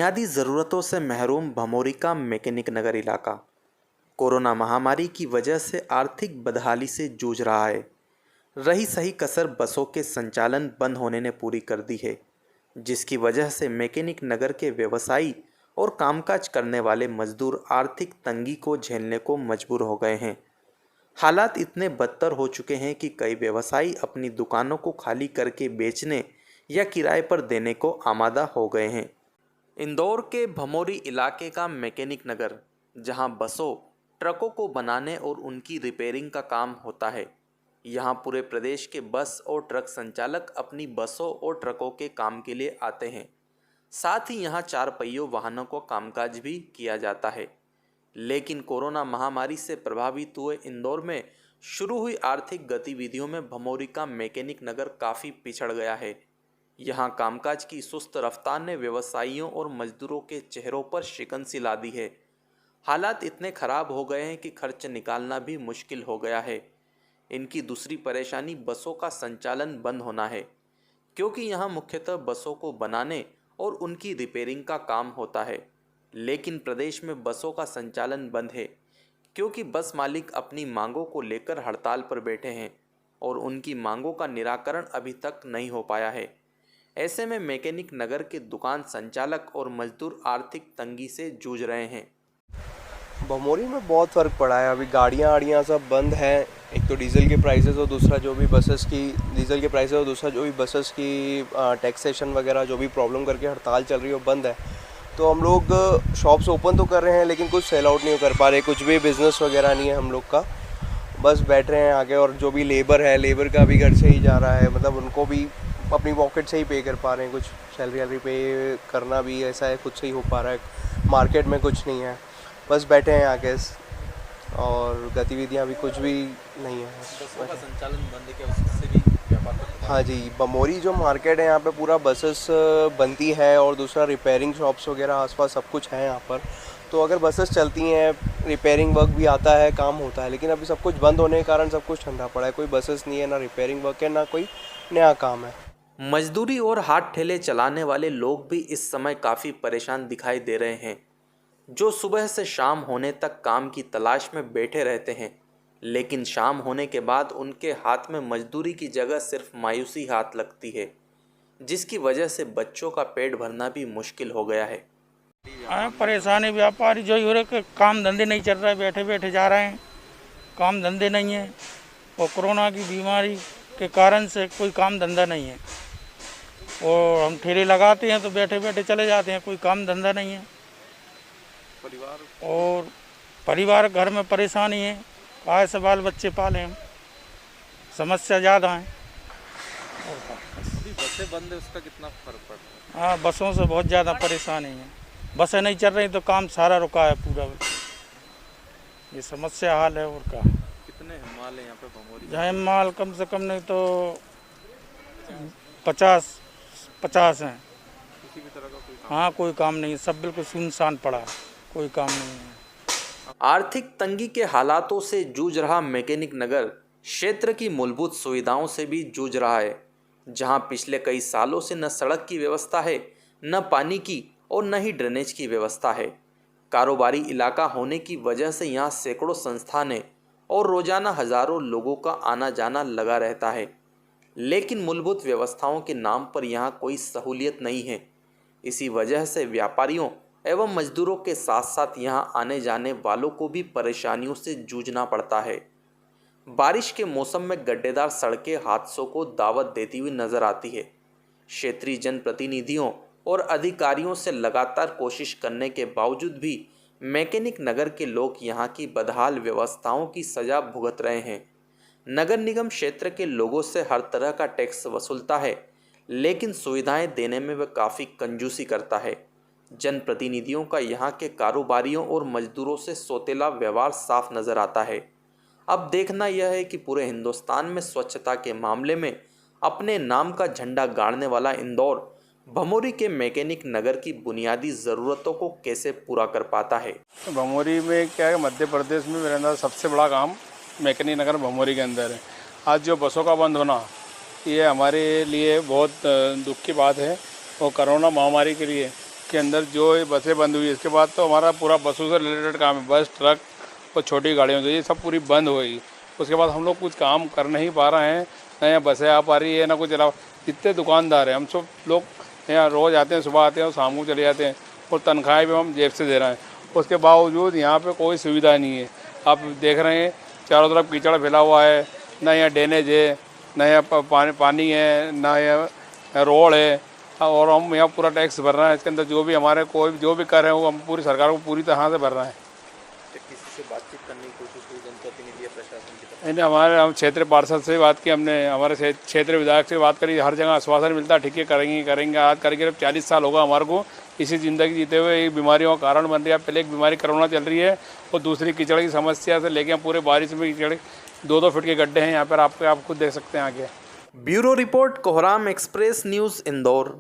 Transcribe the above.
बुनियादी ज़रूरतों से महरूम भमोरी का मैकेनिक नगर इलाका कोरोना महामारी की वजह से आर्थिक बदहाली से जूझ रहा है। रही सही कसर बसों के संचालन बंद होने ने पूरी कर दी है, जिसकी वजह से मैकेनिक नगर के व्यवसायी और कामकाज करने वाले मजदूर आर्थिक तंगी को झेलने को मजबूर हो गए हैं। हालात इतने बदतर हो चुके हैं कि कई व्यवसायी अपनी दुकानों को खाली करके बेचने या किराए पर देने को आमादा हो गए हैं। इंदौर के भमोरी इलाके का मैकेनिक नगर, जहां बसों ट्रकों को बनाने और उनकी रिपेयरिंग का काम होता है। यहां पूरे प्रदेश के बस और ट्रक संचालक अपनी बसों और ट्रकों के काम के लिए आते हैं। साथ ही यहां चार पहियों वाहनों को कामकाज भी किया जाता है। लेकिन कोरोना महामारी से प्रभावित हुए इंदौर में शुरू हुई आर्थिक गतिविधियों में भमोरी का मैकेनिक नगर काफ़ी पिछड़ गया है। यहाँ कामकाज की सुस्त रफ्तार ने व्यवसायियों और मजदूरों के चेहरों पर शिकंजी ला दी है। हालात इतने खराब हो गए हैं कि खर्च निकालना भी मुश्किल हो गया है। इनकी दूसरी परेशानी बसों का संचालन बंद होना है, क्योंकि यहाँ मुख्यतः बसों को बनाने और उनकी रिपेयरिंग का काम होता है। लेकिन प्रदेश में बसों का संचालन बंद है, क्योंकि बस मालिक अपनी मांगों को लेकर हड़ताल पर बैठे हैं और उनकी मांगों का निराकरण अभी तक नहीं हो पाया है। ऐसे में मैकेनिक नगर के दुकान संचालक और मजदूर आर्थिक तंगी से जूझ रहे हैं। भमोरी में बहुत फ़र्क पड़ा है। अभी गाड़ियाँ सब बंद हैं। एक तो डीजल के प्राइसेस और दूसरा जो भी बसेस की डीजल के प्राइसेस और दूसरा जो भी बसेस की टैक्सेशन वगैरह जो भी प्रॉब्लम करके हड़ताल चल रही है वो बंद है। तो हम लोग शॉप्स ओपन तो कर रहे हैं, लेकिन कुछ सेल आउट नहीं कर पा रहे, कुछ भी बिज़नेस वगैरह नहीं है हम लोग का। बस बैठ रहे हैं आगे, और जो भी लेबर है, लेबर का भी घर से ही जा रहा है, मतलब उनको भी अपनी पॉकेट से ही पे कर पा रहे हैं। कुछ सैलरी पे करना भी ऐसा है, खुद से ही हो पा रहा है। मार्केट में कुछ नहीं है, बस बैठे हैं आगे, और गतिविधियां भी कुछ भी नहीं है। बसों का संचालन बंद है क्या? उससे भी व्यापार? हाँ जी, भमोरी जो मार्केट है यहाँ पे पूरा बसेस बनती है, और दूसरा रिपेयरिंग शॉप्स वगैरह आसपास सब कुछ है यहाँ पर। तो अगर बसेस चलती हैं, रिपेयरिंग वर्क भी आता है, काम होता है, लेकिन अभी सब कुछ बंद होने के कारण सब कुछ ठंडा पड़ा है। कोई बसेस नहीं है, ना रिपेयरिंग वर्क है, ना कोई नया काम है। मजदूरी और हाथ ठेले चलाने वाले लोग भी इस समय काफ़ी परेशान दिखाई दे रहे हैं, जो सुबह से शाम होने तक काम की तलाश में बैठे रहते हैं। लेकिन शाम होने के बाद उनके हाथ में मजदूरी की जगह सिर्फ मायूसी हाथ लगती है, जिसकी वजह से बच्चों का पेट भरना भी मुश्किल हो गया है। परेशानी व्यापारी जो हो रहे कि काम धंधे नहीं चल रहे, बैठे बैठे जा रहे हैं, काम धंधे नहीं है, और कोरोना की बीमारी के कारण से कोई काम धंधा नहीं है। और हम ठेले लगाते हैं तो बैठे बैठे चले जाते हैं, कोई काम धंधा नहीं है। और परिवार घर में परेशानी है, आए से बाल बच्चे पाले हम, समस्या ज़्यादा है। अभी बसें बंद है, उसका कितना फर्क पड़ता है? हाँ, बसों से बहुत ज़्यादा परेशानी है। बसें नहीं चल रही तो काम सारा रुका है पूरा। ये समस्या हाल है। और क्या, कितने माल है यहाँ पे भमोरी? यहाँ माल कम से कम नहीं तो 50 हैं। किसी भी तरह का कोई काम? हाँ, कोई काम नहीं है, सब बिल्कुल सुनसान पड़ा है, कोई काम नहीं है। आर्थिक तंगी के हालातों से जूझ रहा मैकेनिक नगर क्षेत्र की मूलभूत सुविधाओं से भी जूझ रहा है, जहां पिछले कई सालों से न सड़क की व्यवस्था है, न पानी की, और न ही ड्रेनेज की व्यवस्था है। कारोबारी इलाका होने की वजह से यहाँ सैकड़ों संस्थानें और रोजाना हजारों लोगों का आना जाना लगा रहता है। लेकिन मूलभूत व्यवस्थाओं के नाम पर यहाँ कोई सहूलियत नहीं है। इसी वजह से व्यापारियों एवं मजदूरों के साथ साथ यहाँ आने जाने वालों को भी परेशानियों से जूझना पड़ता है। बारिश के मौसम में गड्ढेदार सड़कें हादसों को दावत देती हुई नजर आती है। क्षेत्रीय जनप्रतिनिधियों और अधिकारियों से लगातार कोशिश करने के बावजूद भी मैकेनिक नगर के लोग यहाँ की बदहाल व्यवस्थाओं की सजा भुगत रहे हैं। नगर निगम क्षेत्र के लोगों से हर तरह का टैक्स वसूलता है, लेकिन सुविधाएं देने में वह काफ़ी कंजूसी करता है। जनप्रतिनिधियों का यहाँ के कारोबारियों और मजदूरों से सौतेला व्यवहार साफ नजर आता है। अब देखना यह है कि पूरे हिंदुस्तान में स्वच्छता के मामले में अपने नाम का झंडा गाड़ने वाला इंदौर भमोरी के मैकेनिक नगर की बुनियादी ज़रूरतों को कैसे पूरा कर पाता है। भमोरी में क्या है, मध्य प्रदेश में मेरे अंदर सबसे बड़ा काम मैकेनिक नगर भमोरी के अंदर है। आज जो बसों का बंद होना, ये हमारे लिए बहुत दुख की बात है। और कोरोना महामारी के लिए के अंदर जो ये बसें बंद हुई, इसके बाद तो हमारा पूरा बसों से रिलेटेड काम है, बस ट्रक और छोटी गाड़ियों से, ये सब पूरी बंद हो गई। उसके बाद हम लोग कुछ काम कर नहीं पा रहे हैं, ना यहाँ बसें आ पा रही है, ना कुछ अलावा। जितने दुकानदार हैं, हम सब लोग यहाँ रोज़ आते हैं, सुबह आते हैं और शाम को चले जाते हैं, और तनख्वाहें भी हम जेब से दे रहे हैं। उसके बावजूद यहाँ पे कोई सुविधा नहीं है। आप देख रहे हैं चारों तरफ कीचड़ फैला हुआ है, ना यहाँ ड्रेनेज है, ना यहाँ पानी है, ना यहाँ रोड है, और हम यहाँ पूरा टैक्स भर रहे हैं। इसके अंदर जो भी हमारे कोई जो भी कर रहे हैं वो हम पूरी सरकार को पूरी तरह से भर रहे हैं। किसी से बातचीत करने की कोशिश हुई जनप्रतिनिधि या प्रशासन की तरफ? नहीं, हमारे हम क्षेत्रीय पार्षद से बात की, हमने हमारे क्षेत्रीय विधायक से बात करी, हर जगह आश्वासन मिलता है ठीक है करेंगे आज करके। 40 साल होगा हमारे को इसी ज़िंदगी जीते हुए। एक बीमारियों का कारण बन रही है। पहले एक बीमारी कोरोना चल रही है, और दूसरी कीचड़ की समस्या से लेके पूरे बारिश में कीचड़ 2-2 फीट के गड्ढे हैं यहाँ पर। आप खुद देख सकते हैं आगे। ब्यूरो रिपोर्ट, कोहराम एक्सप्रेस न्यूज़, इंदौर।